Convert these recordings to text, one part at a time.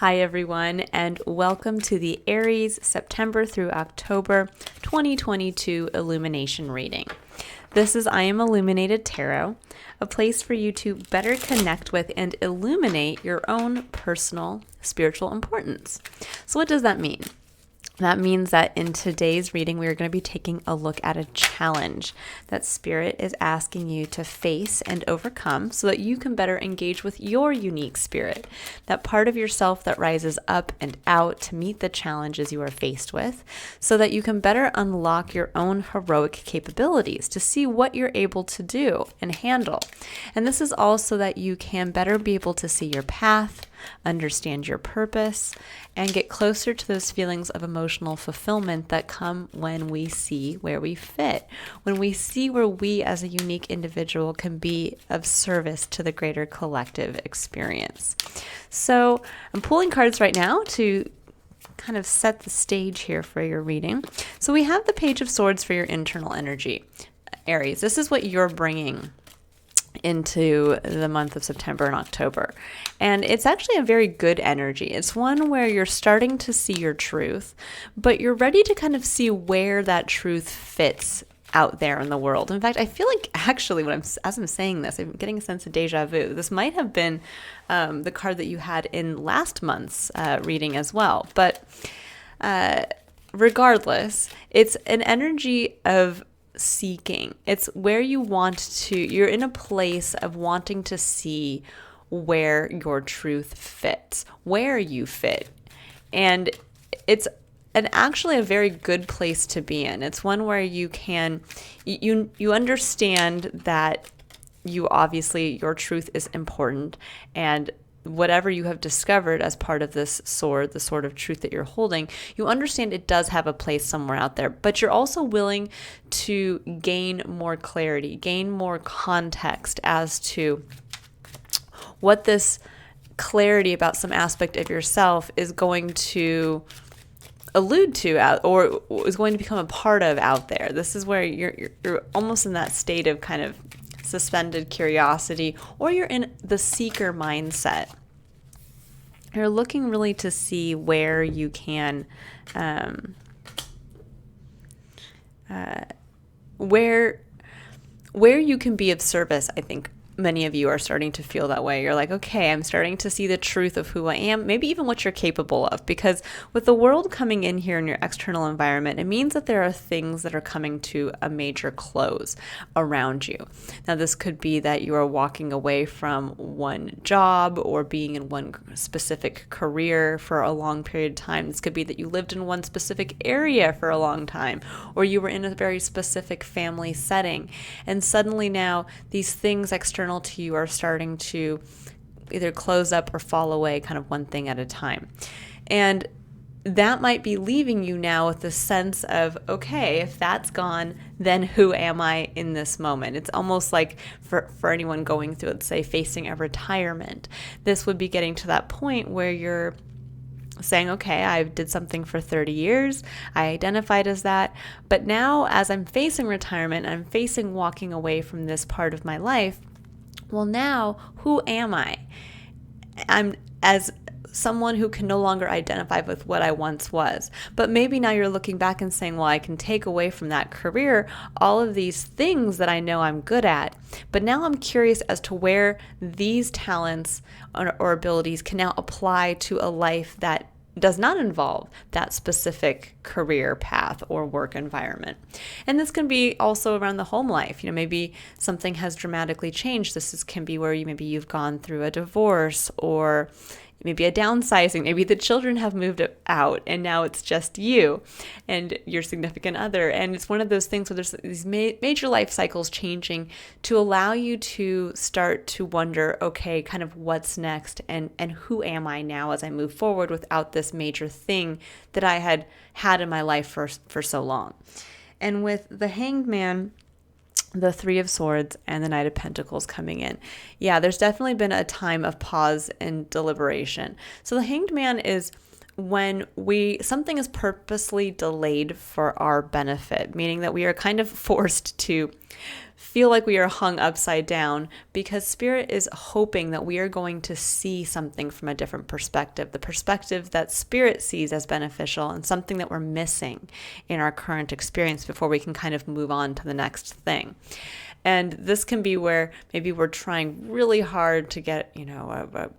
Hi everyone, and welcome to the Aries September through October 2022 Illumination reading. This is I Am Illuminated Tarot, a place for you to better connect with and illuminate your own personal spiritual importance. So what does that mean? That means that in today's reading, we are going to be taking a look at a challenge that Spirit is asking you to face and overcome so that you can better engage with your unique spirit, that part of yourself that rises up and out to meet the challenges you are faced with, so that you can better unlock your own heroic capabilities to see what you're able to do and handle. And this is also that you can better be able to see your path, understand your purpose, and get closer to those feelings of emotional fulfillment that come when we see where we fit, when we see where we as a unique individual can be of service to the greater collective experience. So I'm pulling cards right now to kind of set the stage here for your reading. So we have the Page of Swords for your internal energy. Aries, this is what you're bringing into the month of September and October. And it's actually a very good energy. It's one where you're starting to see your truth, but you're ready to kind of see where that truth fits out there in the world. In fact, I feel like actually as I'm saying this, I'm getting a sense of deja vu. This might have been the card that you had in last month's reading as well. But regardless, it's an energy of seeking. It's where you're in a place of wanting to see where your truth fits, where you fit. And it's actually a very good place to be in. It's one where you understand that your truth is important, and whatever you have discovered as part of this sword, the sword of truth that you're holding, you understand it does have a place somewhere out there, but you're also willing to gain more clarity, gain more context as to what this clarity about some aspect of yourself is going to allude to or is going to become a part of out there. This is where you're almost in that state of kind of suspended curiosity, or you're in the seeker mindset. You're looking really to see where you can, where you can be of service. I think many of you are starting to feel that way. You're like, okay, I'm starting to see the truth of who I am, maybe even what you're capable of, because with the world coming in here in your external environment, it means that there are things that are coming to a major close around you. Now, this could be that you are walking away from one job or being in one specific career for a long period of time. This could be that you lived in one specific area for a long time, or you were in a very specific family setting, and suddenly now these things external to you are starting to either close up or fall away, kind of one thing at a time. And that might be leaving you now with the sense of, okay, if that's gone, then who am I in this moment? It's almost like for anyone going through, let's say, facing a retirement, this would be getting to that point where you're saying, okay, I did something for 30 years. I identified as that. But now as I'm facing retirement, I'm facing walking away from this part of my life. Well, now who am I? I'm as someone who can no longer identify with what I once was. But maybe now you're looking back and saying, well, I can take away from that career all of these things that I know I'm good at. But now I'm curious as to where these talents or abilities can now apply to a life that does not involve that specific career path or work environment. And this can be also around the home life. Maybe something has dramatically changed. Can be where maybe you've gone through a divorce, or maybe a downsizing. Maybe the children have moved out and now it's just you and your significant other. And it's one of those things where there's these major life cycles changing to allow you to start to wonder, okay, kind of what's next, and who am I now as I move forward without this major thing that I had in my life for so long. And with the Hanged Man, the Three of Swords, and the Knight of Pentacles coming in, there's definitely been a time of pause and deliberation. So the Hanged Man is when something is purposely delayed for our benefit, meaning that we are kind of forced to feel like we are hung upside down because Spirit is hoping that we are going to see something from a different perspective, the perspective that Spirit sees as beneficial and something that we're missing in our current experience before we can kind of move on to the next thing. And this can be where maybe we're trying really hard to get, a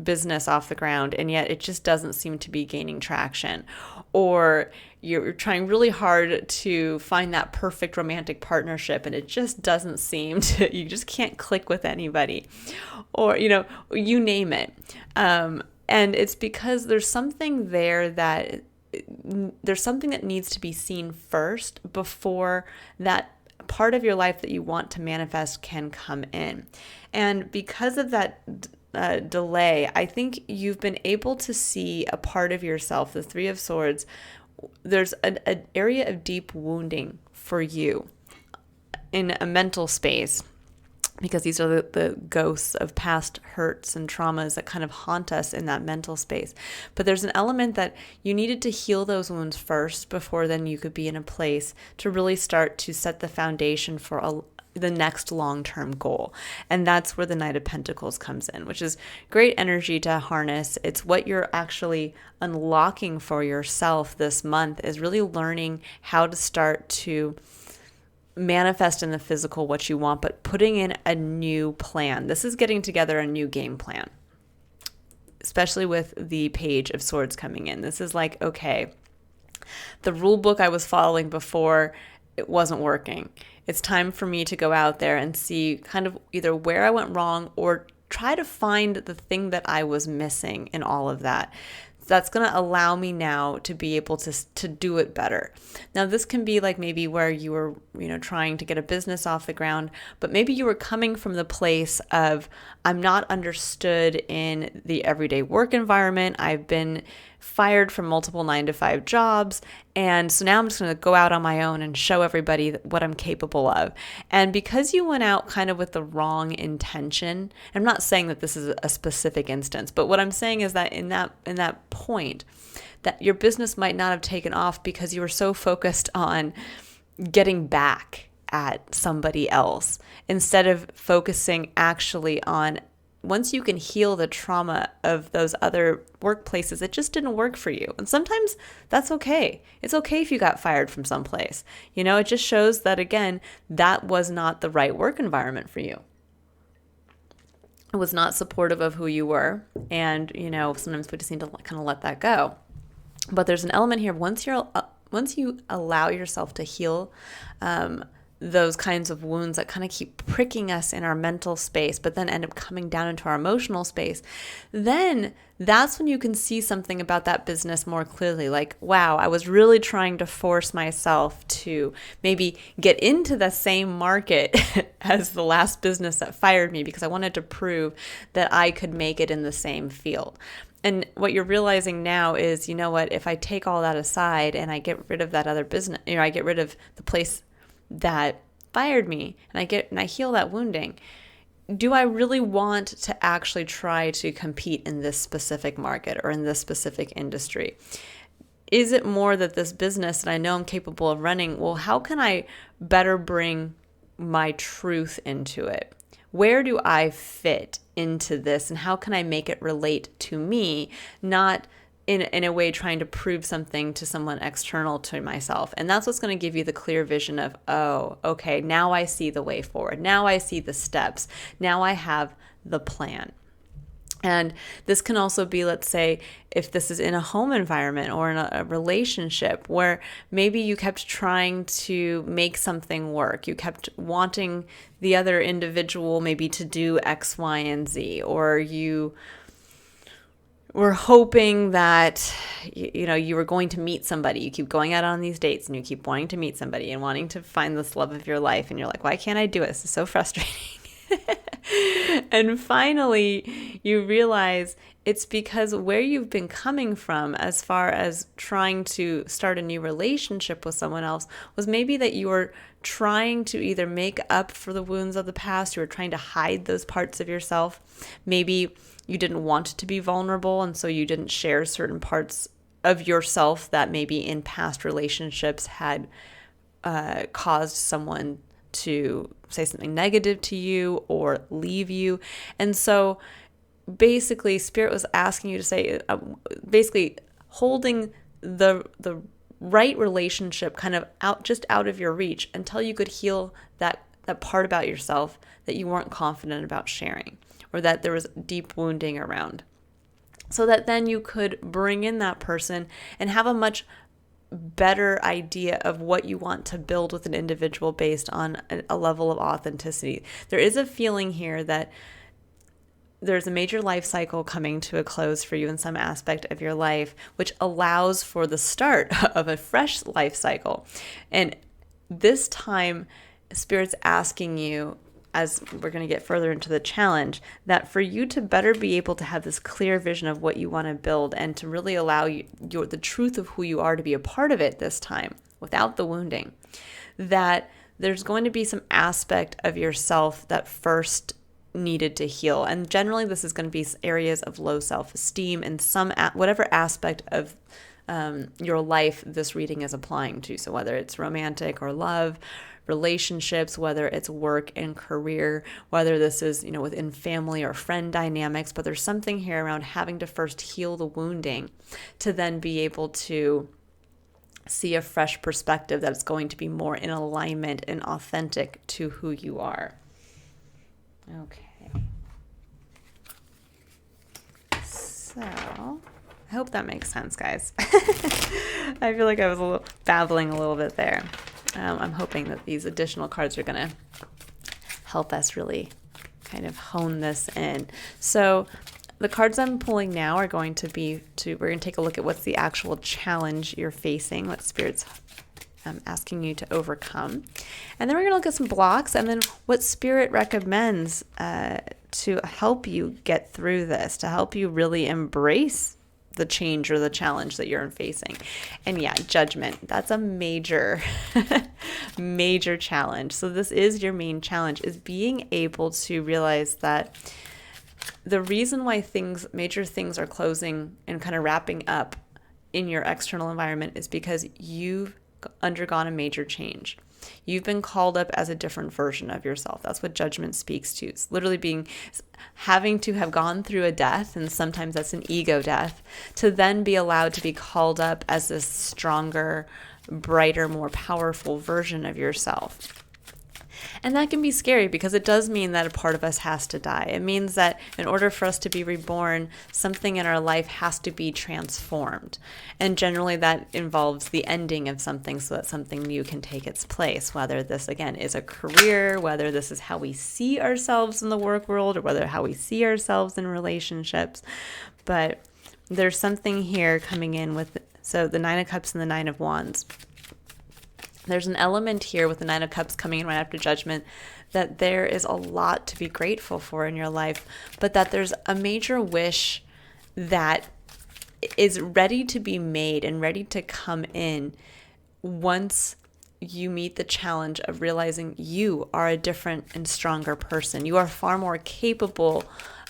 business off the ground, and yet it just doesn't seem to be gaining traction. Or you're trying really hard to find that perfect romantic partnership, and it just doesn't seem to, you just can't click with anybody. Or, you name it. And it's because there's something that needs to be seen first before that part of your life that you want to manifest can come in. And because of that delay, I think you've been able to see a part of yourself, the Three of Swords. There's an area of deep wounding for you in a mental space, because these are the ghosts of past hurts and traumas that kind of haunt us in that mental space. But there's an element that you needed to heal those wounds first before then you could be in a place to really start to set the foundation for the next long-term goal. And that's where the Knight of Pentacles comes in, which is great energy to harness. It's what you're actually unlocking for yourself this month, is really learning how to start to manifest in the physical what you want, but putting in a new plan. This is getting together a new game plan, especially with the Page of Swords coming in. This is like, okay, the rule book I was following before, it wasn't working. It's time for me to go out there and see kind of either where I went wrong or try to find the thing that I was missing in all of that. That's going to allow me now to be able to do it better. Now, this can be like maybe where you were, trying to get a business off the ground, but maybe you were coming from the place of, I'm not understood in the everyday work environment. I've been fired from multiple 9-to-5 jobs. And so now I'm just going to go out on my own and show everybody what I'm capable of. And because you went out kind of with the wrong intention, I'm not saying that this is a specific instance, but what I'm saying is that in that point, that your business might not have taken off because you were so focused on getting back at somebody else instead of focusing actually on, once you can heal the trauma of those other workplaces, it just didn't work for you. And sometimes that's okay. It's okay if you got fired from someplace. It just shows that, again, that was not the right work environment for you. It was not supportive of who you were. And, sometimes we just need to kind of let that go. But there's an element here, once you allow yourself to heal those kinds of wounds that kind of keep pricking us in our mental space, but then end up coming down into our emotional space, then that's when you can see something about that business more clearly. Like, wow, I was really trying to force myself to maybe get into the same market as the last business that fired me because I wanted to prove that I could make it in the same field. And what you're realizing now is, if I take all that aside and I get rid of that other business, I get rid of the place that fired me and I heal that wounding, do I really want to actually try to compete in this specific market or in this specific industry? Is it more that this business that I know I'm capable of running, well, how can I better bring my truth into it? Where do I fit into this, and how can I make it relate to me, not in a way trying to prove something to someone external to myself? And that's what's going to give you the clear vision of, oh, okay, now I see the way forward. Now I see the steps. Now I have the plan. And this can also be, let's say, if this is in a home environment or in a relationship where maybe you kept trying to make something work. You kept wanting the other individual maybe to do X, Y, and Z, or you were hoping that, you were going to meet somebody. You keep going out on these dates and you keep wanting to meet somebody and wanting to find this love of your life. And you're like, why can't I do it? This is so frustrating. And finally, you realize it's because where you've been coming from as far as trying to start a new relationship with someone else was maybe that you were trying to either make up for the wounds of the past. You were trying to hide those parts of yourself. Maybe you didn't want to be vulnerable, and so you didn't share certain parts of yourself that maybe in past relationships had caused someone to say something negative to you or leave you. And so basically Spirit was asking you to say, basically holding the right relationship kind of out of your reach until you could heal that part about yourself that you weren't confident about sharing, or that there was deep wounding around, so that then you could bring in that person and have a much better idea of what you want to build with an individual based on a level of authenticity. There is a feeling here that there's a major life cycle coming to a close for you in some aspect of your life, which allows for the start of a fresh life cycle. And this time, Spirit's asking you, as we're going to get further into the challenge, that for you to better be able to have this clear vision of what you want to build and to really allow the truth of who you are to be a part of it this time without the wounding, that there's going to be some aspect of yourself that first needed to heal. And generally this is going to be areas of low self-esteem and whatever aspect of your life this reading is applying to. So whether it's romantic or love, relationships, whether it's work and career, whether this is, within family or friend dynamics, but there's something here around having to first heal the wounding to then be able to see a fresh perspective that's going to be more in alignment and authentic to who you are. Okay. So, I hope that makes sense, guys. I feel like I was babbling a little bit there. I'm hoping that these additional cards are going to help us really kind of hone this in. So the cards I'm pulling now are going to be we're going to take a look at what's the actual challenge you're facing, what Spirit's asking you to overcome. And then we're going to look at some blocks and then what Spirit recommends to help you get through this, to help you really embrace the change or the challenge that you're facing. And yeah, judgment, that's a major, major challenge. So this is your main challenge, is being able to realize that the reason why major things are closing and kind of wrapping up in your external environment is because you've undergone a major change. You've been called up as a different version of yourself. That's what judgment speaks to. It's literally having to have gone through a death, and sometimes that's an ego death, to then be allowed to be called up as this stronger, brighter, more powerful version of yourself. And that can be scary because it does mean that a part of us has to die. It means that in order for us to be reborn, something in our life has to be transformed. And generally that involves the ending of something so that something new can take its place, whether this, again, is a career, whether this is how we see ourselves in the work world, or whether how we see ourselves in relationships. But there's something here coming in with, so the Nine of Cups and the Nine of Wands. There's an element here with the Nine of Cups coming in right after Judgment that there is a lot to be grateful for in your life, but that there's a major wish that is ready to be made and ready to come in once you meet the challenge of realizing you are a different and stronger person. You are far more capable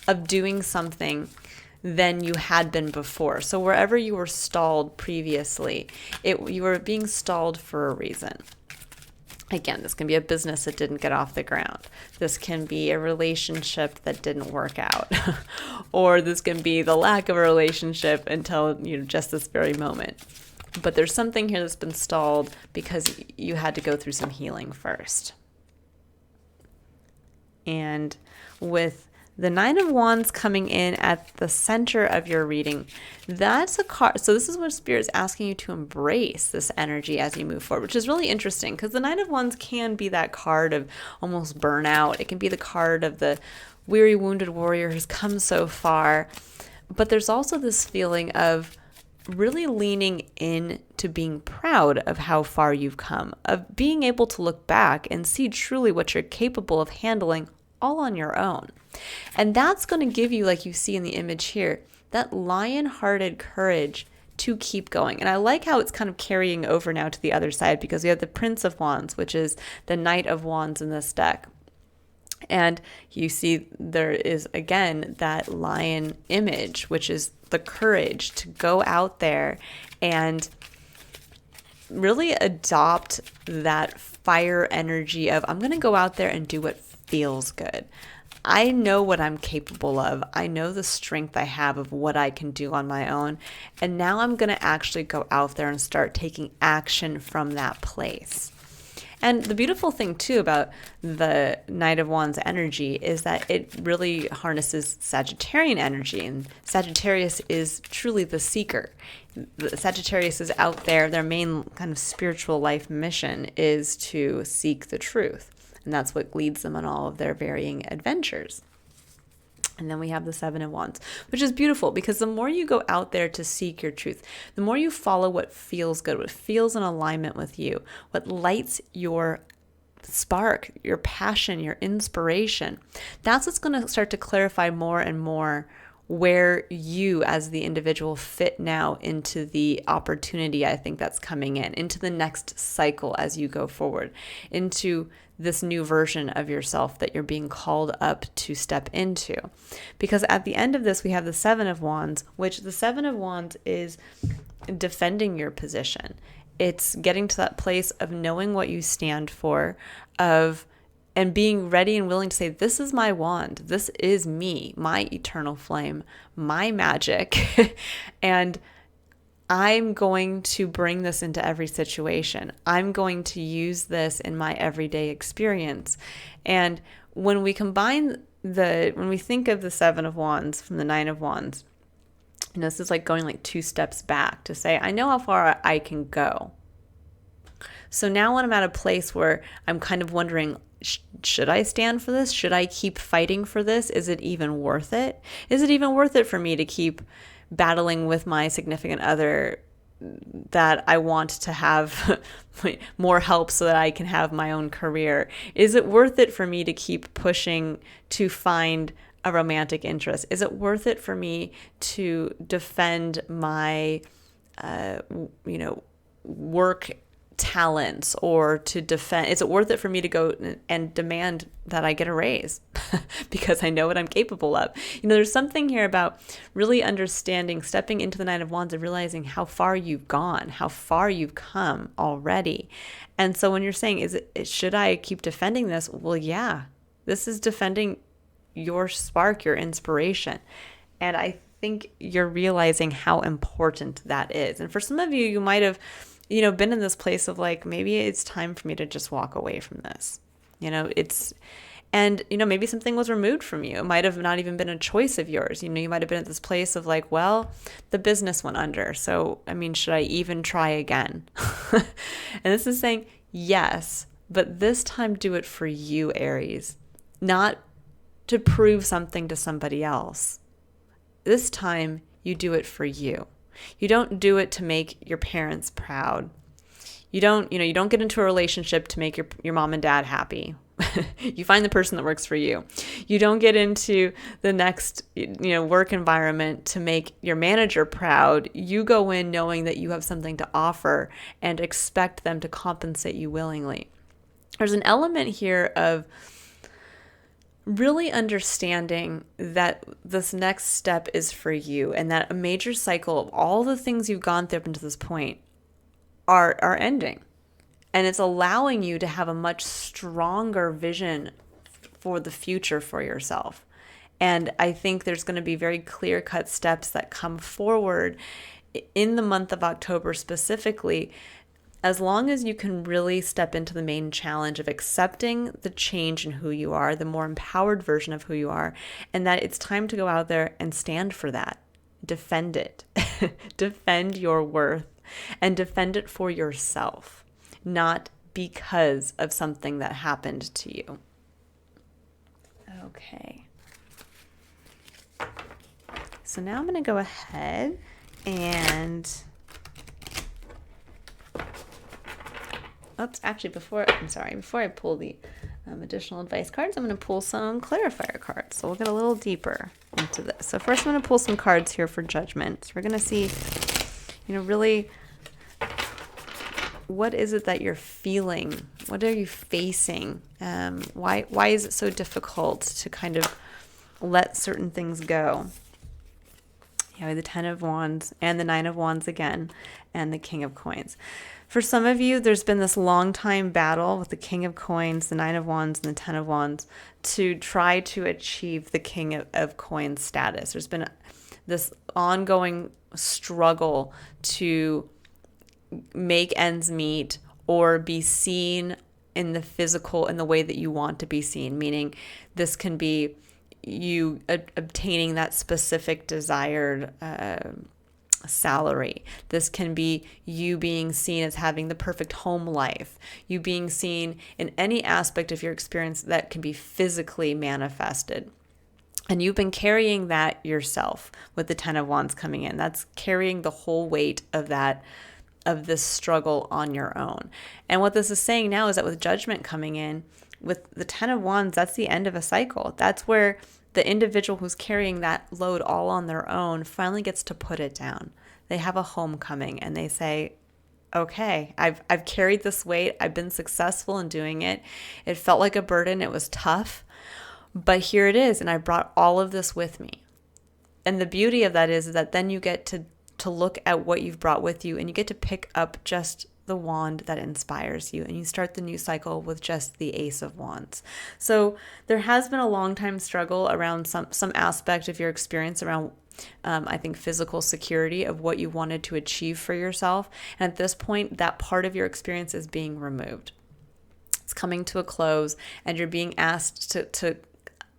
of doing something than you had been before. So wherever you were stalled previously, you were being stalled for a reason. Again, this can be a business that didn't get off the ground. This can be a relationship that didn't work out. Or this can be the lack of a relationship until just this very moment. But there's something here that's been stalled because you had to go through some healing first. And with the Nine of Wands coming in at the center of your reading, that's a card. So this is what Spirit's asking you to embrace this energy as you move forward, which is really interesting because the Nine of Wands can be that card of almost burnout. It can be the card of the weary, wounded warrior who's come so far. But there's also this feeling of really leaning in to being proud of how far you've come, of being able to look back and see truly what you're capable of handling all on your own. And that's going to give you, like you see in the image here, that lion-hearted courage to keep going. And I like how it's kind of carrying over now to the other side because we have the Prince of Wands, which is the Knight of Wands in this deck. And you see there is, again, that lion image, which is the courage to go out there and really adopt that fire energy of, I'm going to go out there and do what feels good. I know what I'm capable of. I know the strength I have of what I can do on my own. And now I'm going to actually go out there and start taking action from that place. And the beautiful thing too about the Knight of Wands energy is that it really harnesses Sagittarian energy, and Sagittarius is truly the seeker. The Sagittarius is out there. Their main kind of spiritual life mission is to seek the truth. And that's what leads them on all of their varying adventures. And then we have the Seven of Wands, which is beautiful because the more you go out there to seek your truth, the more you follow what feels good, what feels in alignment with you, what lights your spark, your passion, your inspiration. That's what's going to start to clarify more and more where you as the individual fit now into the opportunity, I think, that's coming into the next cycle as you go forward, into this new version of yourself that you're being called up to step into. Because at the end of this, we have the Seven of Wands, which the Seven of Wands is defending your position. It's getting to that place of knowing what you stand for, and being ready and willing to say, this is my wand. This is me, my eternal flame, my magic. And I'm going to bring this into every situation. I'm going to use this in my everyday experience. And when we combine when we think of the Seven of Wands from the Nine of Wands, this is like going like 2 steps back to say, I know how far I can go. So now when I'm at a place where I'm kind of wondering, should I stand for this? Should I keep fighting for this? Is it even worth it? Is it even worth it for me to keep battling with my significant other that I want to have more help so that I can have my own career? Is it worth it for me to keep pushing to find a romantic interest? Is it worth it for me to defend my, work talents, or to defend? Is it worth it for me to go and demand that I get a raise because I know what I'm capable of? There's something here about really understanding, stepping into the Nine of Wands and realizing how far you've gone, how far you've come already. And so when you're saying, should I keep defending this? Well, yeah, this is defending your spark, your inspiration. And I think you're realizing how important that is. And for some of you, you might have been in this place of like, maybe it's time for me to just walk away from this. Maybe something was removed from you. It might have not even been a choice of yours. You might have been at this place of like, well, the business went under. So, should I even try again? And this is saying, yes, but this time do it for you, Aries, not to prove something to somebody else. This time you do it for you. You don't do it to make your parents proud. You don't get into a relationship to make your mom and dad happy. You find the person that works for you. You don't get into the next, work environment to make your manager proud. You go in knowing that you have something to offer and expect them to compensate you willingly. There's an element here of really understanding that this next step is for you, and that a major cycle of all the things you've gone through up until this point are ending. And it's allowing you to have a much stronger vision for the future for yourself. And I think there's going to be very clear-cut steps that come forward in the month of October specifically, as long as you can really step into the main challenge of accepting the change in who you are, the more empowered version of who you are, and that it's time to go out there and stand for that. Defend it. Defend your worth, and defend it for yourself, not because of something that happened to you. Okay. So now I'm going to go ahead and... before I pull the additional advice cards, I'm going to pull some clarifier cards. So we'll get a little deeper into this. So first I'm going to pull some cards here for judgment. So we're going to see, really what is it that you're feeling? What are you facing? Why is it so difficult to kind of let certain things go? The 10 of Wands and the 9 of Wands again, and the King of Coins. For some of you, there's been this long time battle with the King of Coins, the 9 of Wands, and the 10 of Wands to try to achieve the King of Coins status. There's been this ongoing struggle to make ends meet or be seen in the physical, in the way that you want to be seen, meaning this can be you obtaining that specific desired salary. This can be you being seen as having the perfect home life, you being seen in any aspect of your experience that can be physically manifested. And you've been carrying that yourself with the 10 of Wands coming in. That's carrying the whole weight of this struggle on your own. And what this is saying now is that with Judgment coming in, with the 10 of Wands, that's the end of a cycle. That's where the individual who's carrying that load all on their own finally gets to put it down. They have a homecoming and they say, okay, I've carried this weight. I've been successful in doing it. It felt like a burden. It was tough, but here it is. And I brought all of this with me. And the beauty of that is that then you get to look at what you've brought with you, and you get to pick up just the wand that inspires you, and you start the new cycle with just the Ace of Wands. So there has been a long time struggle around some aspect of your experience around I think physical security of what you wanted to achieve for yourself. And at this point, that part of your experience is being removed. It's coming to a close, and you're being asked to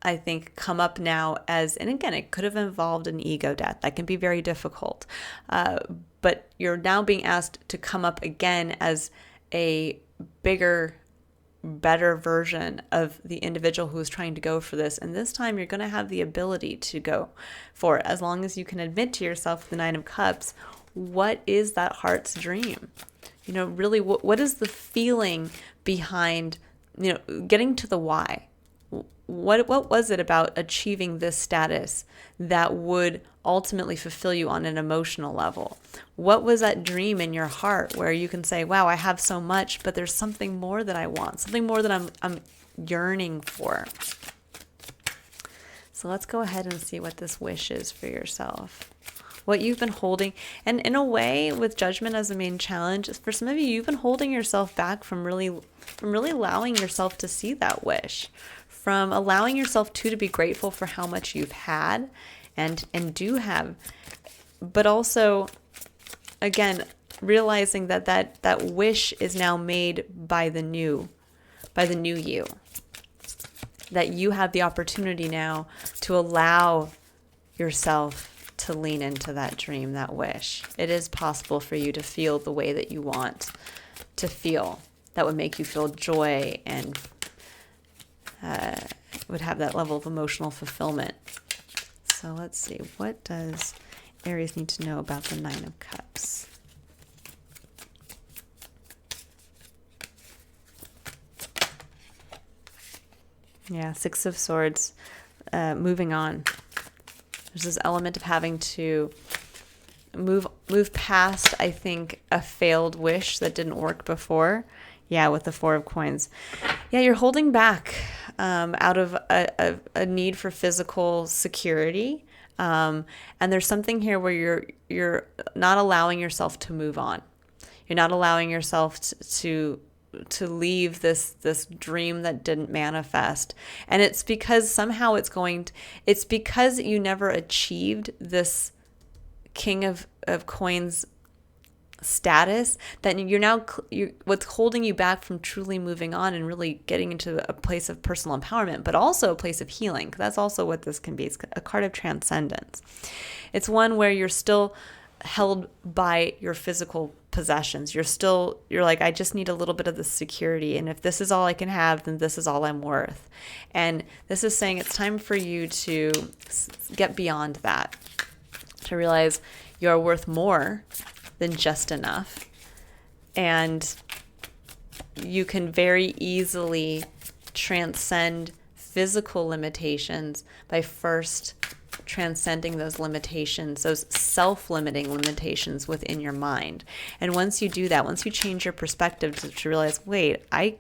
I think, come up now as, and again, it could have involved an ego death. That can be very difficult. But you're now being asked to come up again as a bigger, better version of the individual who is trying to go for this. And this time you're going to have the ability to go for it, as long as you can admit to yourself, the 9 of Cups, what is that heart's dream? Really, what is the feeling behind, getting to the why? What was it about achieving this status that would ultimately fulfill you on an emotional level? What was that dream in your heart where you can say, wow, I have so much, but there's something more that I want, something more that I'm yearning for. So let's go ahead and see what this wish is for yourself. What you've been holding. And in a way, with Judgment as the main challenge, for some of you, you've been holding yourself back from really allowing yourself to see that wish, from allowing yourself to be grateful for how much you've had and do have, but also, again, realizing that wish is now made by the new you, that you have the opportunity now to allow yourself to lean into that dream, that wish. It is possible for you to feel the way that you want to feel, that would make you feel joy and would have that level of emotional fulfillment. So let's see, what does Aries need to know about the 9 of Cups? Yeah, 6 of Swords, moving on. There's this element of having to move past, I think, a failed wish that didn't work before. Yeah, with the 4 of Coins. Yeah, you're holding back out of a need for physical security. And there's something here where you're not allowing yourself to move on. You're not allowing yourself to leave this dream that didn't manifest. And it's because somehow it's because you never achieved this King of Coins status, that what's holding you back from truly moving on and really getting into a place of personal empowerment, but also a place of healing. That's also what this can be. It's a card of transcendence. It's one where you're still held by your physical possessions. You're like, I just need a little bit of the security. And if this is all I can have, then this is all I'm worth. And this is saying it's time for you to get beyond that, to realize you're worth more than just enough. And you can very easily transcend physical limitations by first transcending those limitations, those self-limiting limitations within your mind. And once you do that, once you change your perspective to realize, wait, I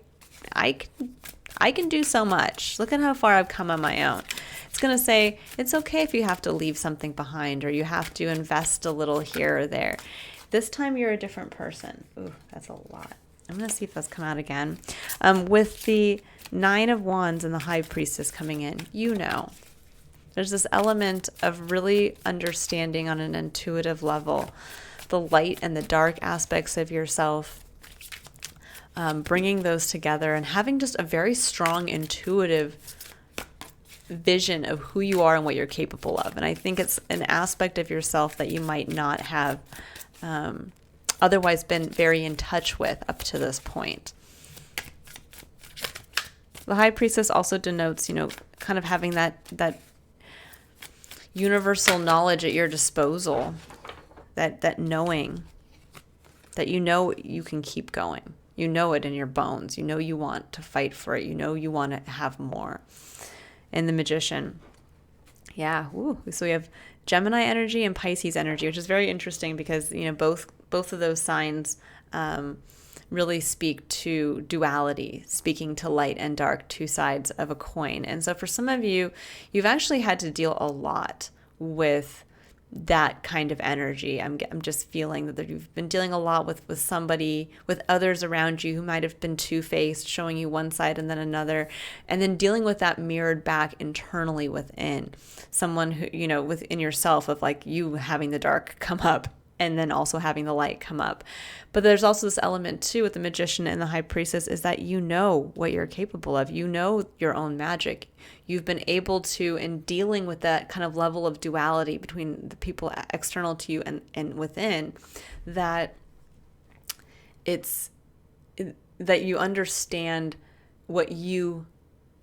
can do so much. Look at how far I've come on my own. It's going to say, it's okay if you have to leave something behind or you have to invest a little here or there. This time you're a different person. Ooh, that's a lot. I'm going to see if that's come out again. With the Nine of Wands and the High Priestess coming in, there's this element of really understanding on an intuitive level the light and the dark aspects of yourself, bringing those together and having just a very strong intuitive vision of who you are and what you're capable of. And I think it's an aspect of yourself that you might not have otherwise been very in touch with up to this point. The High Priestess also denotes, kind of having that universal knowledge at your disposal, that knowing that you can keep going. You know it in your bones. You want to fight for it. You want to have more. And the Magician. Yeah. Ooh. So we have Gemini energy and Pisces energy, which is very interesting because, both of those signs really speak to duality, speaking to light and dark, two sides of a coin. And so for some of you, you've actually had to deal a lot with that kind of energy. I'm just feeling that you've been dealing a lot with somebody, with others around you who might have been two-faced, showing you one side and then another, and then dealing with that mirrored back internally within. Someone who, within yourself, of like you having the dark come up and then also having the light come up. But there's also this element too with the Magician and the High Priestess is that what you're capable of. Your own magic. You've been able to, in dealing with that kind of level of duality between the people external to you and within, that that you understand what you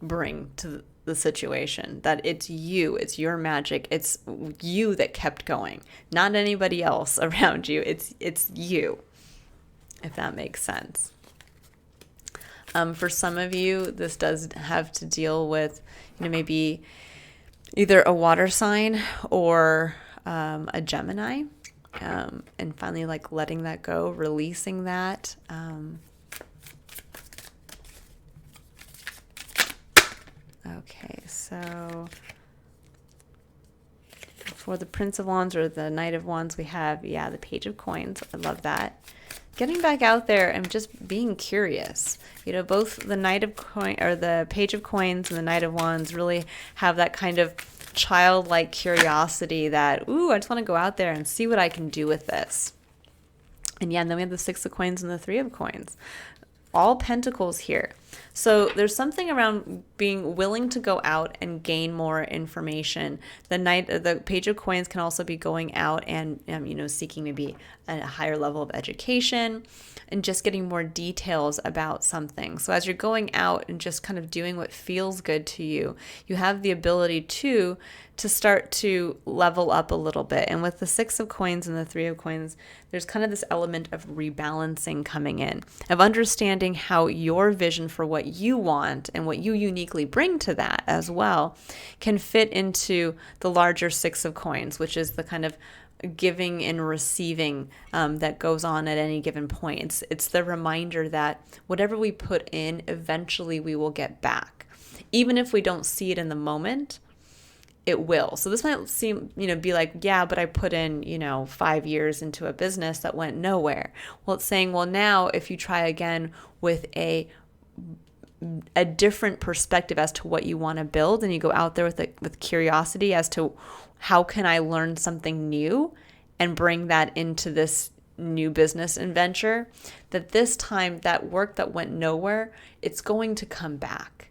bring to the situation, that it's your magic, it's you that kept going, not anybody else around you. It's you, if that makes sense. For some of you, this does have to deal with, maybe either a water sign or a Gemini, and finally like letting that go, releasing that. Okay, so for the Prince of Wands or the Knight of Wands, we have, the Page of Coins. I love that. Getting back out there and just being curious. Both the Knight of Coin or the Page of Coins and the Knight of Wands really have that kind of childlike curiosity that, I just want to go out there and see what I can do with this. And then we have the Six of Coins and the Three of Coins. All Pentacles here. So there's something around being willing to go out and gain more information. The Page of Coins can also be going out and, seeking maybe a higher level of education and just getting more details about something. So as you're going out and just kind of doing what feels good to you, you have the ability to start to level up a little bit. And with the Six of Coins and the Three of Coins, there's kind of this element of rebalancing coming in, of understanding how your vision for what you want and what you uniquely bring to that as well can fit into the larger Six of Coins, which is the kind of giving and receiving that goes on at any given point. It's the reminder that whatever we put in, eventually we will get back. Even if we don't see it in the moment, it will. So this might seem, be like, yeah, but I put in, 5 years into a business that went nowhere. Well, it's saying, well, now if you try again with a different perspective as to what you want to build, and you go out there with curiosity as to how can I learn something new and bring that into this new business adventure, that this time that work that went nowhere, it's going to come back.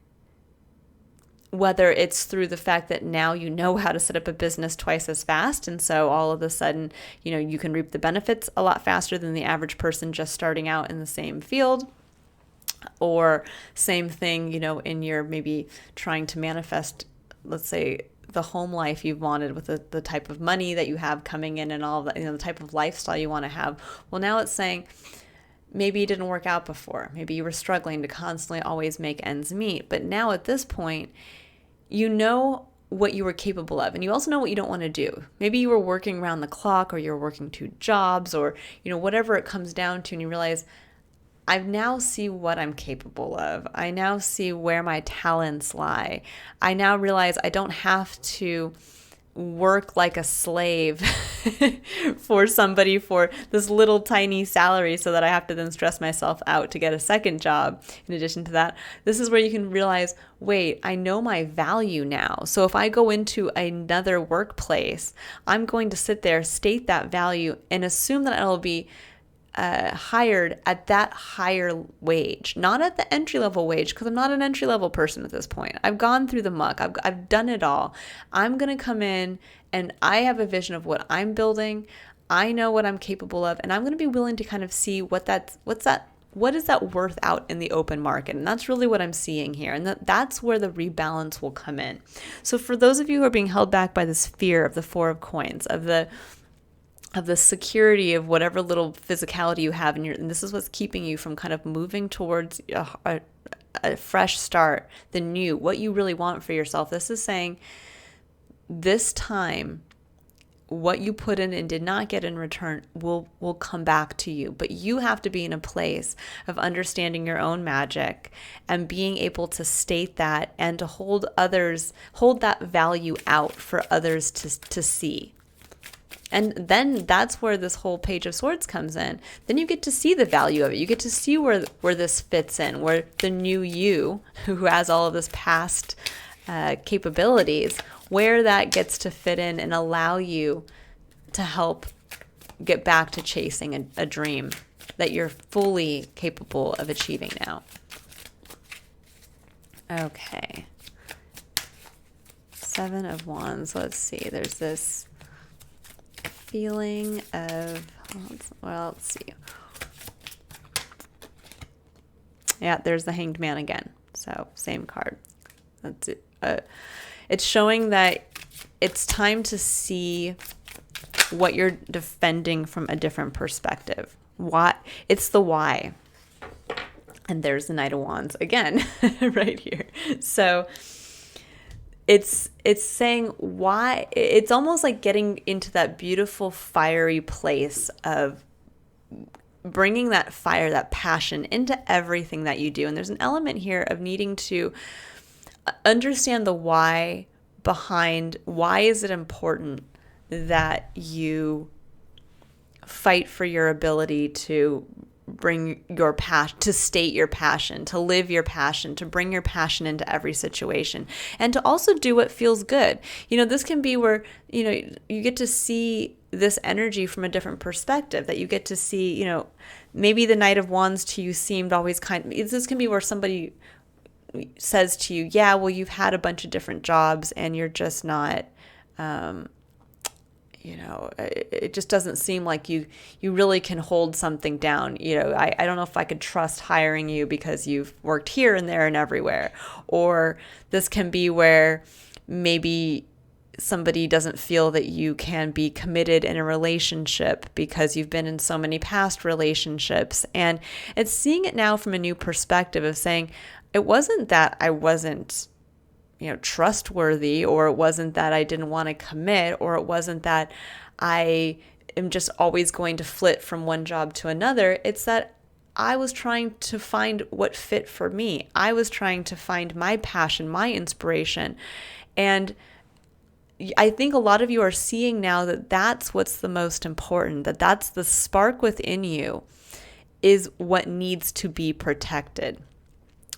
Whether it's through the fact that now you know how to set up a business twice as fast, and so all of a sudden, you can reap the benefits a lot faster than the average person just starting out in the same field. Or same thing, in your maybe trying to manifest, let's say, the home life you've wanted with the type of money that you have coming in and all of that, the type of lifestyle you want to have. Well, now it's saying maybe it didn't work out before. Maybe you were struggling to constantly always make ends meet. But now at this point, what you were capable of, and you also know what you don't want to do. Maybe you were working around the clock, or you're working 2 jobs, or whatever it comes down to, and you realize, I now see what I'm capable of. I now see where my talents lie. I now realize I don't have to work like a slave for somebody for this little tiny salary so that I have to then stress myself out to get a second job in addition to that. This is where you can realize, wait, I know my value now. So if I go into another workplace, I'm going to sit there, state that value, and assume that I'll be hired at that higher wage, not at the entry-level wage, because I'm not an entry-level person at this point. I've gone through the muck. I've done it all. I'm going to come in and I have a vision of what I'm building. I know what I'm capable of, and I'm going to be willing to kind of see what is that worth out in the open market. And that's really what I'm seeing here. And that's where the rebalance will come in. So for those of you who are being held back by this fear of the Four of Coins, of the security of whatever little physicality you have, and this is what's keeping you from kind of moving towards a fresh start, the new, what you really want for yourself. This is saying, this time, what you put in and did not get in return will come back to you. But you have to be in a place of understanding your own magic and being able to state that and to hold that value out for others to see. And then that's where this whole Page of Swords comes in. Then you get to see the value of it. You get to see where this fits in, where the new you, who has all of this past capabilities, where that gets to fit in and allow you to help get back to chasing a dream that you're fully capable of achieving now. Okay. 7 of Wands. Let's see. There's this feeling of, let's see. Yeah, there's the Hanged Man again. So same card. That's it. It's showing that it's time to see what you're defending from a different perspective. It's the why. And there's the Knight of Wands again, right here. So it's saying why. It's almost like getting into that beautiful fiery place of bringing that fire, that passion into everything that you do. And there's an element here of needing to understand the why behind, why is it important that you fight for your ability to bring your passion, to state your passion, to live your passion, to bring your passion into every situation, and to also do what feels good. This can be where, you get to see this energy from a different perspective, that you get to see, maybe the Knight of Wands to you seemed always this can be where somebody says to you, yeah, well, you've had a bunch of different jobs and you're just not, it just doesn't seem like you really can hold something down. I don't know if I could trust hiring you because you've worked here and there and everywhere. Or this can be where maybe somebody doesn't feel that you can be committed in a relationship because you've been in so many past relationships. And it's seeing it now from a new perspective of saying, it wasn't that I wasn't, trustworthy, or it wasn't that I didn't want to commit, or it wasn't that I am just always going to flit from one job to another. It's that I was trying to find what fit for me. I was trying to find my passion, my inspiration. And I think a lot of you are seeing now that that's what's the most important, that's the spark within you is what needs to be protected.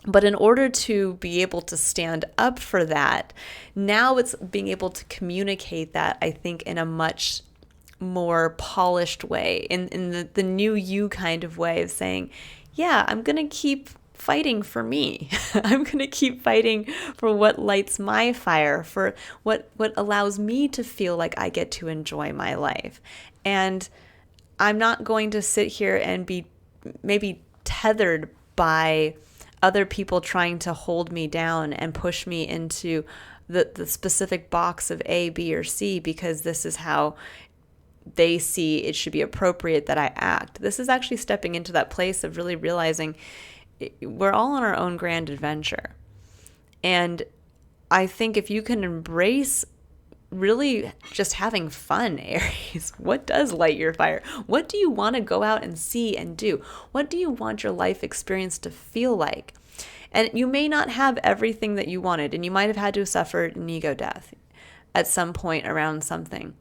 But in order to be able to stand up for that, now it's being able to communicate that, I think, in a much more polished way, in the new you kind of way of saying, yeah, I'm going to keep fighting for me. I'm going to keep fighting for what lights my fire, for what allows me to feel like I get to enjoy my life. And I'm not going to sit here and be maybe tethered by other people trying to hold me down and push me into the specific box of A, B, or C because this is how they see it should be appropriate that I act. This is actually stepping into that place of really realizing we're all on our own grand adventure. And I think if you can embrace really just having fun, Aries, what does light your fire? What do you want to go out and see and do? What do you want your life experience to feel like? And you may not have everything that you wanted, and you might have had to suffer an ego death at some point around something.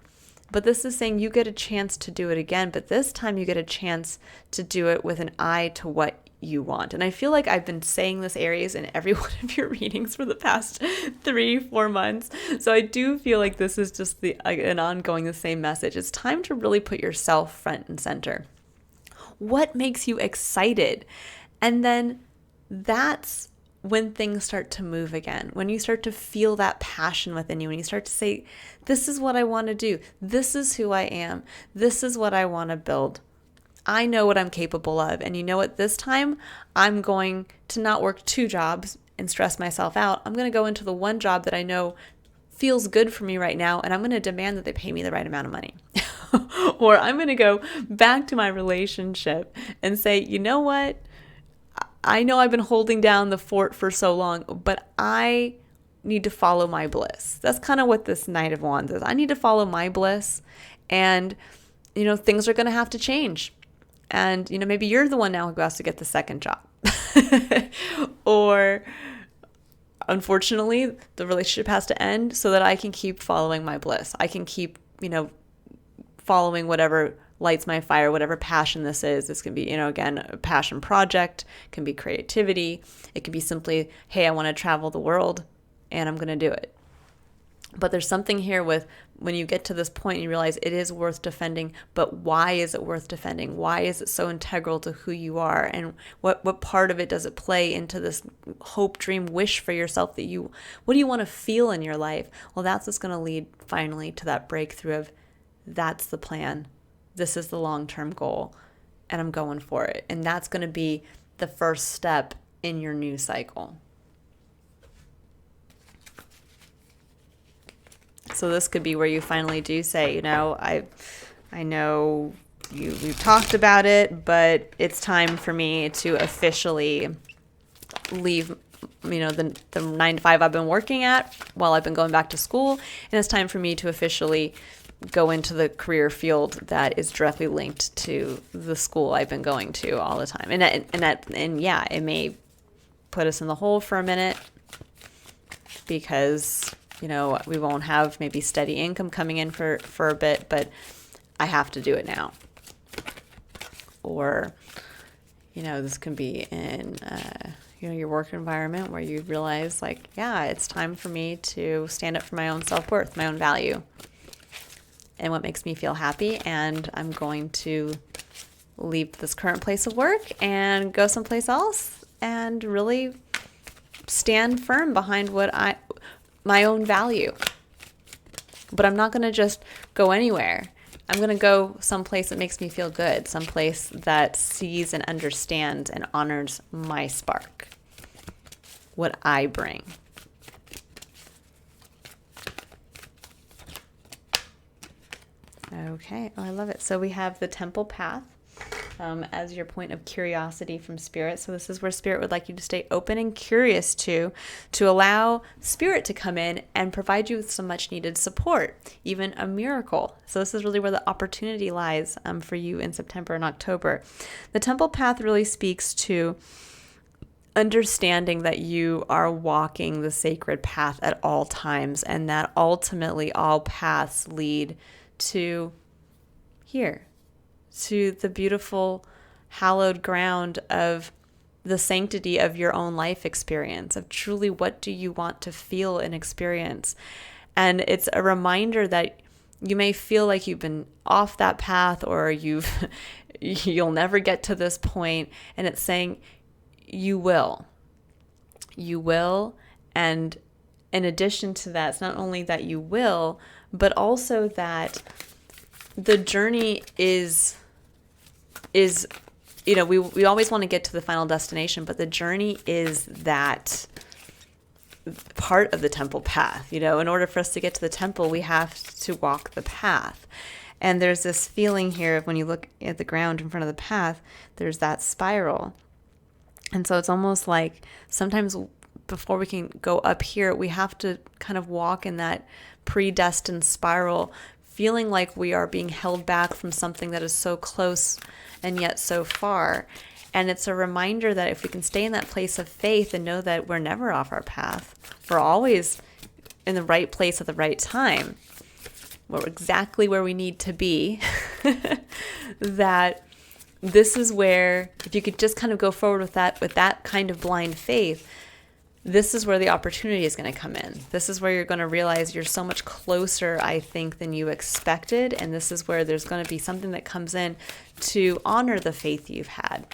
But this is saying you get a chance to do it again, but this time you get a chance to do it with an eye to what you want. And I feel like I've been saying this, Aries, in every one of your readings for the past 3-4 months. So I do feel like this is just an ongoing, the same message. It's time to really put yourself front and center. What makes you excited? And then that's when things start to move again, when you start to feel that passion within you, when you start to say, this is what I want to do. This is who I am. This is what I want to build. I know what I'm capable of. And you know what? This time I'm going to not work 2 jobs and stress myself out. I'm going to go into the one job that I know feels good for me right now. And I'm going to demand that they pay me the right amount of money. Or I'm going to go back to my relationship and say, you know what? I know I've been holding down the fort for so long, but I need to follow my bliss. That's kind of what this Knight of Wands is. I need to follow my bliss, and, things are going to have to change. And, maybe you're the one now who has to get the second job. Or, unfortunately, the relationship has to end so that I can keep following my bliss. I can keep, following whatever lights my fire, whatever passion this is. This can be, again, a passion project, it can be creativity. It can be simply, hey, I want to travel the world and I'm going to do it. But there's something here with when you get to this point and you realize it is worth defending, but why is it worth defending? Why is it so integral to who you are? And what part of it does it play into this hope, dream, wish for yourself what do you want to feel in your life? Well, that's what's going to lead finally to that breakthrough of that's the plan. This is the long-term goal, and I'm going for it. And that's going to be the first step in your new cycle. So this could be where you finally do say, I know we've talked about it, but it's time for me to officially leave, the 9 to 5 I've been working at while I've been going back to school. And it's time for me to officially go into the career field that is directly linked to the school I've been going to all the time. And yeah, it may put us in the hole for a minute because, we won't have maybe steady income coming in for a bit, but I have to do it now. Or, this can be in, your work environment where you realize it's time for me to stand up for my own self-worth, my own value, and what makes me feel happy. And I'm going to leave this current place of work and go someplace else and really stand firm behind my own value. But I'm not going to just go anywhere. I'm going to go someplace that makes me feel good, someplace that sees and understands and honors my spark, what I bring. Okay, I love it. So we have the Temple Path as your point of curiosity from Spirit. So this is where Spirit would like you to stay open and curious to allow Spirit to come in and provide you with some much needed support, even a miracle. So this is really where the opportunity lies for you in September and October. The Temple Path really speaks to understanding that you are walking the sacred path at all times, and that ultimately all paths lead to here, to the beautiful hallowed ground of the sanctity of your own life experience, of truly what do you want to feel and experience. And it's a reminder that you may feel like you've been off that path, or you'll never get to this point, and it's saying you will. And in addition to that, it's not only that you will, but also that the journey is we always want to get to the final destination, but the journey is that part of the temple path. In order for us to get to the temple, we have to walk the path. And there's this feeling here of when you look at the ground in front of the path, there's that spiral. And so it's almost like sometimes before we can go up here, we have to kind of walk in that predestined spiral, feeling like we are being held back from something that is so close and yet so far. And it's a reminder that if we can stay in that place of faith and know that we're never off our path, we're always in the right place at the right time, we're exactly where we need to be, that this is where, if you could just kind of go forward with that kind of blind faith, this is where the opportunity is going to come in. This is where you're going to realize you're so much closer, I think, than you expected. And this is where there's going to be something that comes in to honor the faith you've had,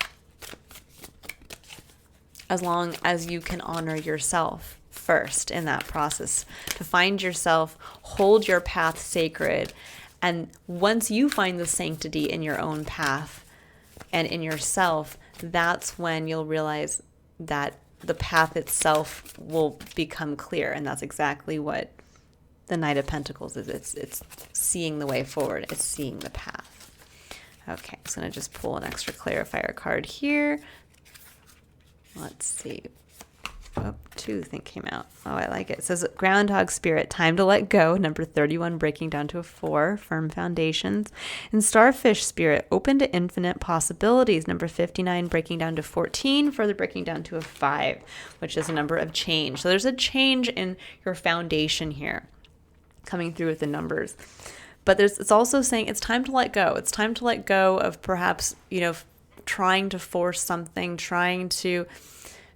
as long as you can honor yourself first in that process, to find yourself, hold your path sacred. And once you find the sanctity in your own path and in yourself, that's when you'll realize that the path itself will become clear. And that's exactly what the Knight of Pentacles is. It's seeing the way forward. It's seeing the path. Okay, I'm going to just pull an extra clarifier card here. Let's see. Oh, 2 I think came out. Oh, I like it. It says Groundhog Spirit, time to let go. Number 31, breaking down to a 4, firm foundations. And Starfish Spirit, open to infinite possibilities. Number 59, breaking down to 14, further breaking down to a 5, which is a number of change. So there's a change in your foundation here coming through with the numbers. But it's also saying it's time to let go. It's time to let go of perhaps, trying to force something, trying to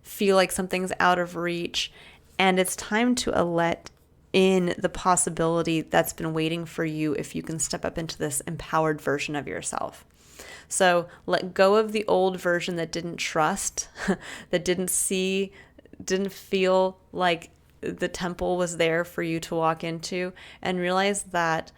feel like something's out of reach. And it's time to let in the possibility that's been waiting for you if you can step up into this empowered version of yourself. So let go of the old version that didn't trust, that didn't feel like the temple was there for you to walk into, and realize that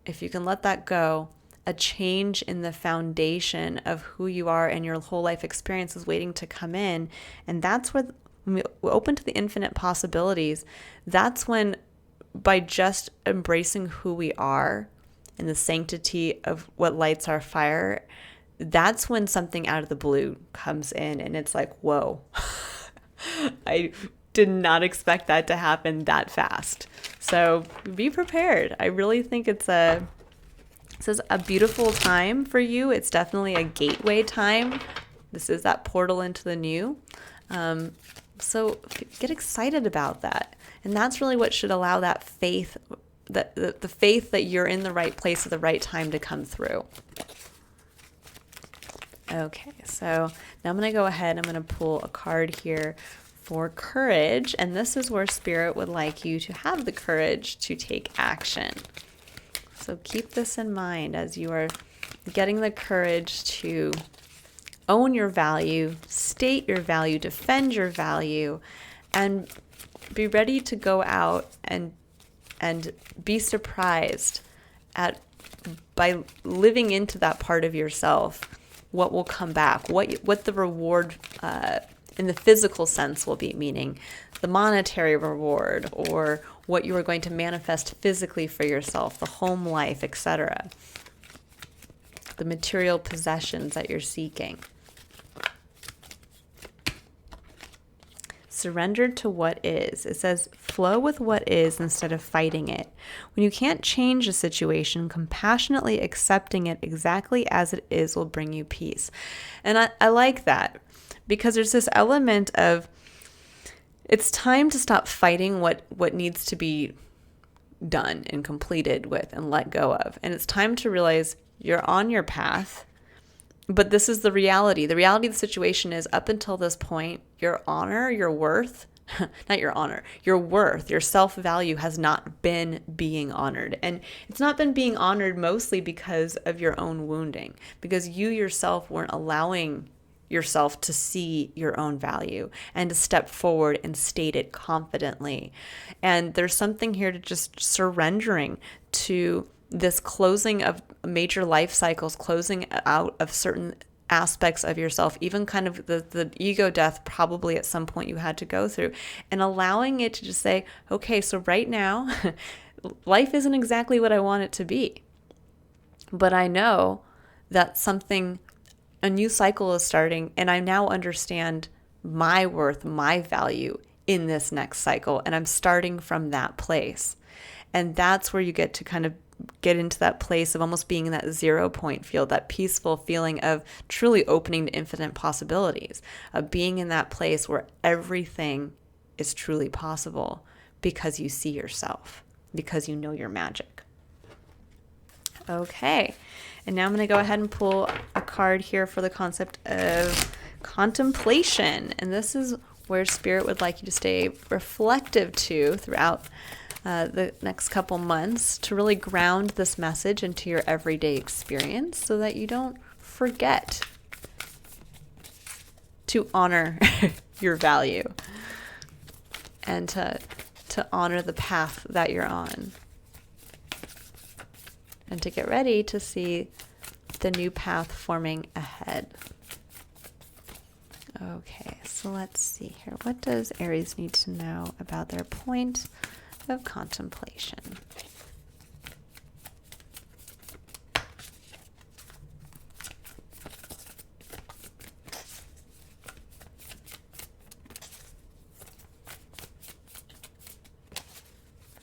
if you can let that go, a change in the foundation of who you are and your whole life experience is waiting to come in. And that's where, when we open to the infinite possibilities, that's when, by just embracing who we are and the sanctity of what lights our fire, that's when something out of the blue comes in. And it's like, whoa, I did not expect that to happen that fast. So be prepared. I really think it's a beautiful time for you. It's definitely a gateway time. This is that portal into the new. So get excited about that. And that's really what should allow that faith, the faith that you're in the right place at the right time to come through. Okay, so now I'm going to go ahead. I'm going to pull a card here for courage. And this is where Spirit would like you to have the courage to take action. So keep this in mind as you are getting the courage to own your value, state your value, defend your value, and be ready to go out and be surprised at, by living into that part of yourself, what will come back, what the reward in the physical sense will be, meaning the monetary reward, or what you are going to manifest physically for yourself, the home life, etc., the material possessions that you're seeking. Surrendered to what is. It says, flow with what is instead of fighting it. When you can't change a situation, compassionately accepting it exactly as it is will bring you peace. And I like that, because there's this element of, it's time to stop fighting what needs to be done and completed with and let go of. And it's time to realize you're on your path, but this is the reality. The reality of the situation is, up until this point, your honor, your worth, not your honor, your worth, your self-value has not been being honored. And it's not been being honored mostly because of your own wounding, because you yourself weren't allowing yourself to see your own value and to step forward and state it confidently. And there's something here to just surrendering to this closing of major life cycles, closing out of certain aspects of yourself, even kind of the ego death probably at some point you had to go through, and allowing it to just say, okay, so right now, life isn't exactly what I want it to be, but I know that a new cycle is starting, and I now understand my worth, my value in this next cycle. And I'm starting from that place. And that's where you get to kind of get into that place of almost being in that 0 point field, that peaceful feeling of truly opening to infinite possibilities, of being in that place where everything is truly possible because you see yourself, because you know your magic. Okay, and now I'm going to go ahead and pull a card here for the concept of contemplation. And this is where Spirit would like you to stay reflective to throughout the next couple months, to really ground this message into your everyday experience so that you don't forget to honor your value and to honor the path that you're on, and to get ready to see the new path forming ahead. Okay, so let's see here. What does Aries need to know about their point of contemplation?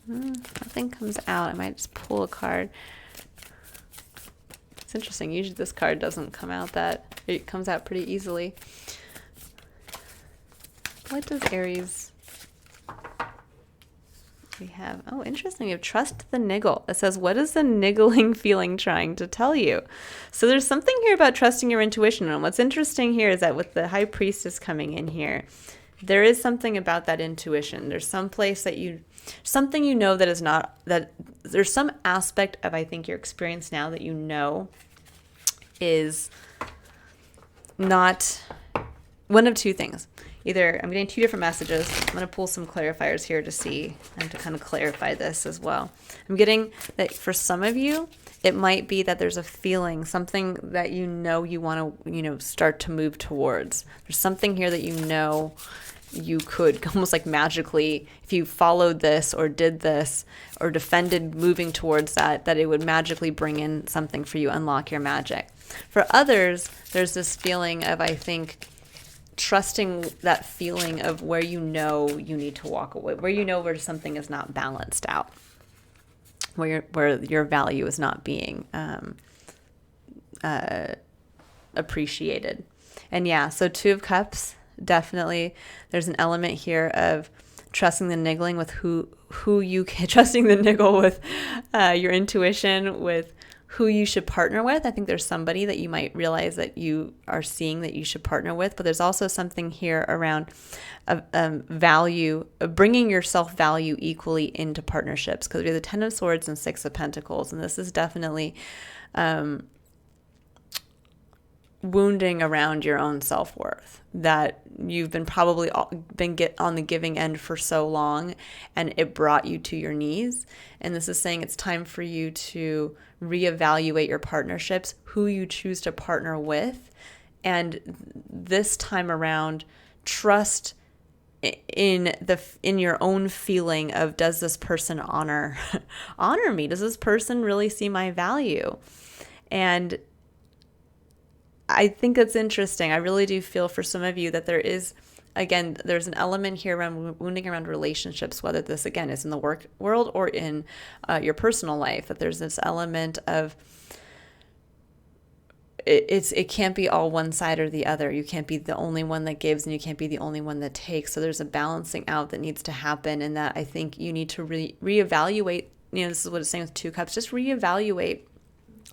Nothing comes out. I might just pull a card. It's interesting. Usually this card doesn't come out that, it comes out pretty easily. What does Aries... We have, oh, interesting. You have trust the niggle. It says, what is the niggling feeling trying to tell you? So there's something here about trusting your intuition. And what's interesting here is that with the High Priestess coming in here, there is something about that intuition. There's some place that something you know that is not, that there's some aspect of, I think, your experience now that you know is not one of two things. Either I'm getting two different messages. I'm going to pull some clarifiers here to see and to kind of clarify this as well. I'm getting that for some of you, it might be that there's a feeling, something that you know you want to, start to move towards. There's something here that you know you could almost like magically, if you followed this or did this or defended moving towards that it would magically bring in something for you, unlock your magic. For others, there's this feeling of, I think, trusting that feeling of where you know you need to walk away, where something is not balanced out, where your value is not being appreciated. And yeah, so Two of Cups, definitely there's an element here of trusting the niggling with who you can, trusting the niggle with your intuition, with who you should partner with. I think there's somebody that you might realize that you are seeing that you should partner with, but there's also something here around value, bringing your self-value equally into partnerships, because we have the Ten of Swords and Six of Pentacles, and this is definitely wounding around your own self-worth, that you've been probably been on the giving end for so long and it brought you to your knees. And this is saying it's time for you to reevaluate your partnerships, who you choose to partner with. And this time around, trust in your own feeling of, does this person honor me? Does this person really see my value? And I think that's interesting. I really do feel for some of you that there's an element here around wounding around relationships, whether this, again, is in the work world or in your personal life, that there's this element of it can't be all one side or the other. You can't be the only one that gives and you can't be the only one that takes. So there's a balancing out that needs to happen, and that I think you need to reevaluate. This is what it's saying with Two Cups. Just reevaluate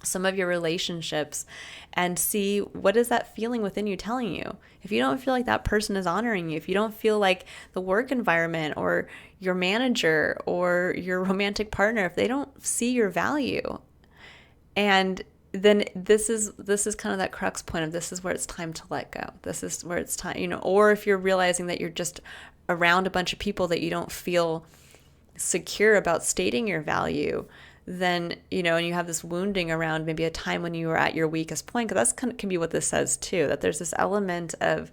some of your relationships and see, what is that feeling within you telling you? If you don't feel like that person is honoring you, if you don't feel like the work environment or your manager or your romantic partner, if they don't see your value, and then this is kind of that crux point of, this is where it's time to let go. This is where it's time, or if you're realizing that you're just around a bunch of people that you don't feel secure about stating your value, then, and you have this wounding around maybe a time when you were at your weakest point, because that's can be what this says too, that there's this element of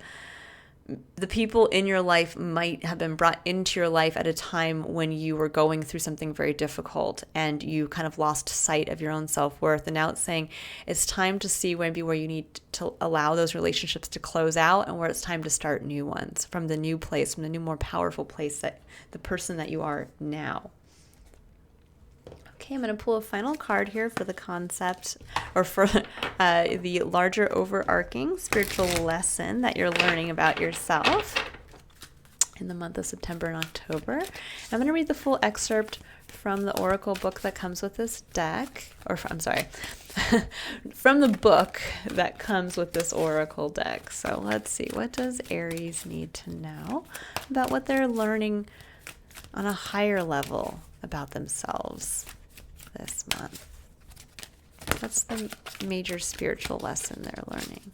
the people in your life might have been brought into your life at a time when you were going through something very difficult and you kind of lost sight of your own self-worth. And now it's saying it's time to see maybe where you need to allow those relationships to close out and where it's time to start new ones from the new place, from the new, more powerful place, that the person that you are now. Okay, I'm going to pull a final card here for the concept, or for the larger overarching spiritual lesson that you're learning about yourself in the month of September and October. I'm going to read the full excerpt from the oracle book that comes with this deck, from the book that comes with this oracle deck. So let's see, what does Aries need to know about what they're learning on a higher level about themselves this month? What's the major spiritual lesson they're learning?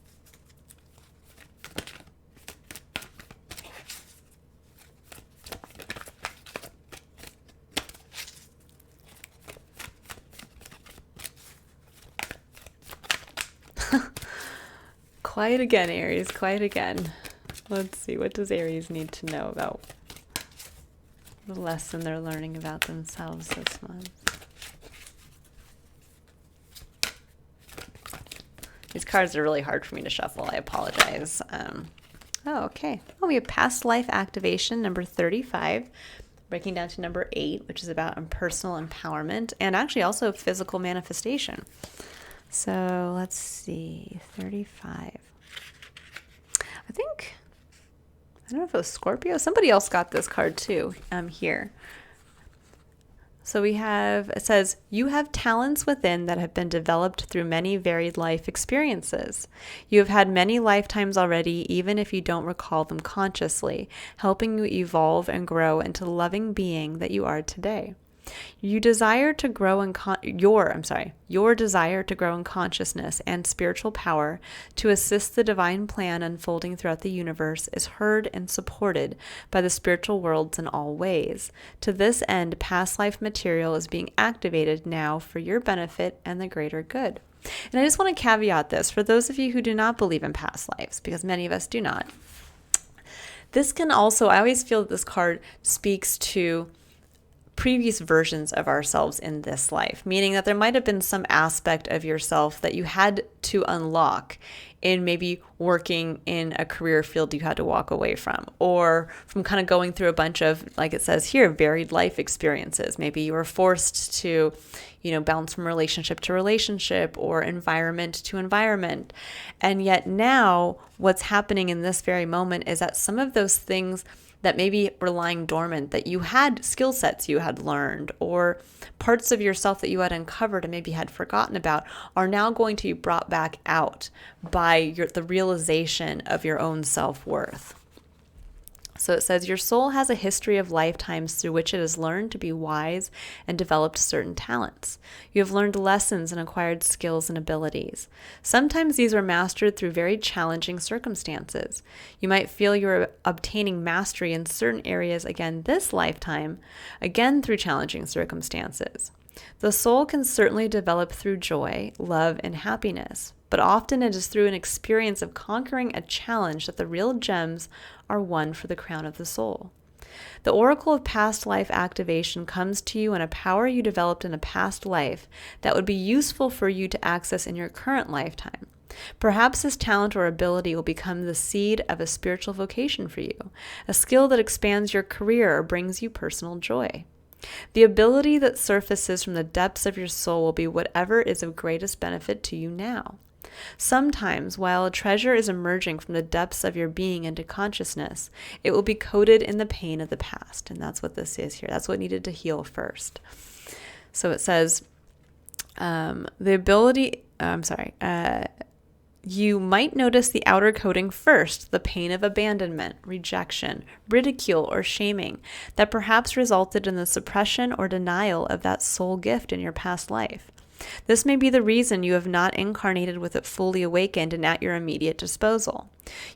Quiet again, Aries, quiet again. Let's see, what does Aries need to know about the lesson they're learning about themselves this month? These cards are really hard for me to shuffle. I apologize. Okay. We have past life activation, number 35, breaking down to number 8, which is about personal empowerment and actually also physical manifestation. So let's see, 35. I don't know if it was Scorpio. Somebody else got this card too, here. So it says, you have talents within that have been developed through many varied life experiences. You have had many lifetimes already, even if you don't recall them consciously, helping you evolve and grow into the loving being that you are today. Your desire to grow in consciousness and spiritual power to assist the divine plan unfolding throughout the universe is heard and supported by the spiritual worlds in all ways. To this end, past life material is being activated now for your benefit and the greater good. And I just want to caveat this for those of you who do not believe in past lives, because many of us do not. This can also, I always feel that this card speaks to previous versions of ourselves in this life, meaning that there might have been some aspect of yourself that you had to unlock in maybe working in a career field you had to walk away from, or from kind of going through a bunch of, like it says here, varied life experiences. Maybe you were forced to, bounce from relationship to relationship or environment to environment. And yet now what's happening in this very moment is that some of those things that maybe were lying dormant, that you had skill sets you had learned, or parts of yourself that you had uncovered and maybe had forgotten about, are now going to be brought back out by the realization of your own self-worth. So it says, your soul has a history of lifetimes through which it has learned to be wise and developed certain talents. You have learned lessons and acquired skills and abilities. Sometimes these are mastered through very challenging circumstances. You might feel you're obtaining mastery in certain areas again this lifetime, again through challenging circumstances. The soul can certainly develop through joy, love, and happiness, but often it is through an experience of conquering a challenge that the real gems are won for the crown of the soul. The oracle of past life activation comes to you in a power you developed in a past life that would be useful for you to access in your current lifetime. Perhaps this talent or ability will become the seed of a spiritual vocation for you, a skill that expands your career or brings you personal joy. The ability that surfaces from the depths of your soul will be whatever is of greatest benefit to you now. Sometimes, while a treasure is emerging from the depths of your being into consciousness, it will be coated in the pain of the past. And that's what this is here. That's what needed to heal first. So it says, you might notice the outer coating first, the pain of abandonment, rejection, ridicule, or shaming that perhaps resulted in the suppression or denial of that soul gift in your past life. This may be the reason you have not incarnated with it fully awakened and at your immediate disposal.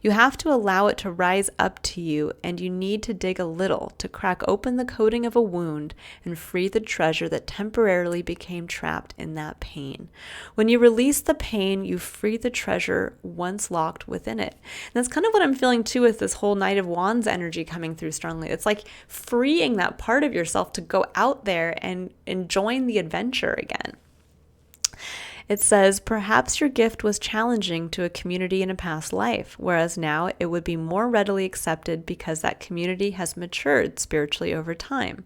You have to allow it to rise up to you, and you need to dig a little to crack open the coating of a wound and free the treasure that temporarily became trapped in that pain. When you release the pain, you free the treasure once locked within it. And that's kind of what I'm feeling too with this whole Knight of Wands energy coming through strongly. It's like freeing that part of yourself to go out there and join the adventure again. It says, perhaps your gift was challenging to a community in a past life, whereas now it would be more readily accepted because that community has matured spiritually over time.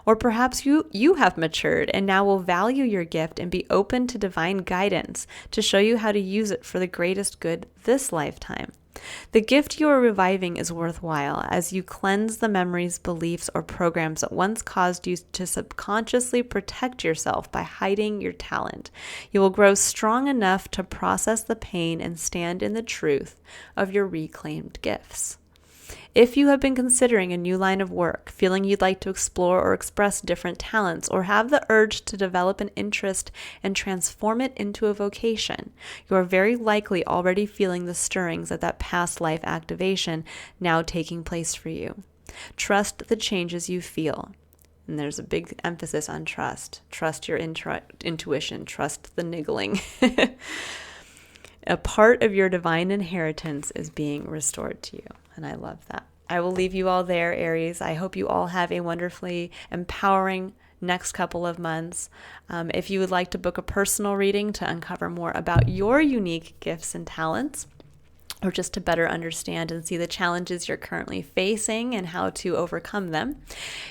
Or perhaps you have matured and now will value your gift and be open to divine guidance to show you how to use it for the greatest good this lifetime. The gift you are reviving is worthwhile as you cleanse the memories, beliefs, or programs that once caused you to subconsciously protect yourself by hiding your talent. You will grow strong enough to process the pain and stand in the truth of your reclaimed gifts. If you have been considering a new line of work, feeling you'd like to explore or express different talents, or have the urge to develop an interest and transform it into a vocation, you are very likely already feeling the stirrings of that past life activation now taking place for you. Trust the changes you feel. And there's a big emphasis on trust. Trust your intuition. Trust the niggling. A part of your divine inheritance is being restored to you. And I love that. I will leave you all there, Aries. I hope you all have a wonderfully empowering next couple of months. If you would like to book a personal reading to uncover more about your unique gifts and talents, or just to better understand and see the challenges you're currently facing and how to overcome them,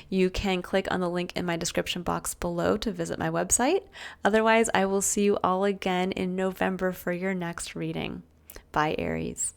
you can click on the link in my description box below to visit my website. Otherwise, I will see you all again in November for your next reading. Bye, Aries.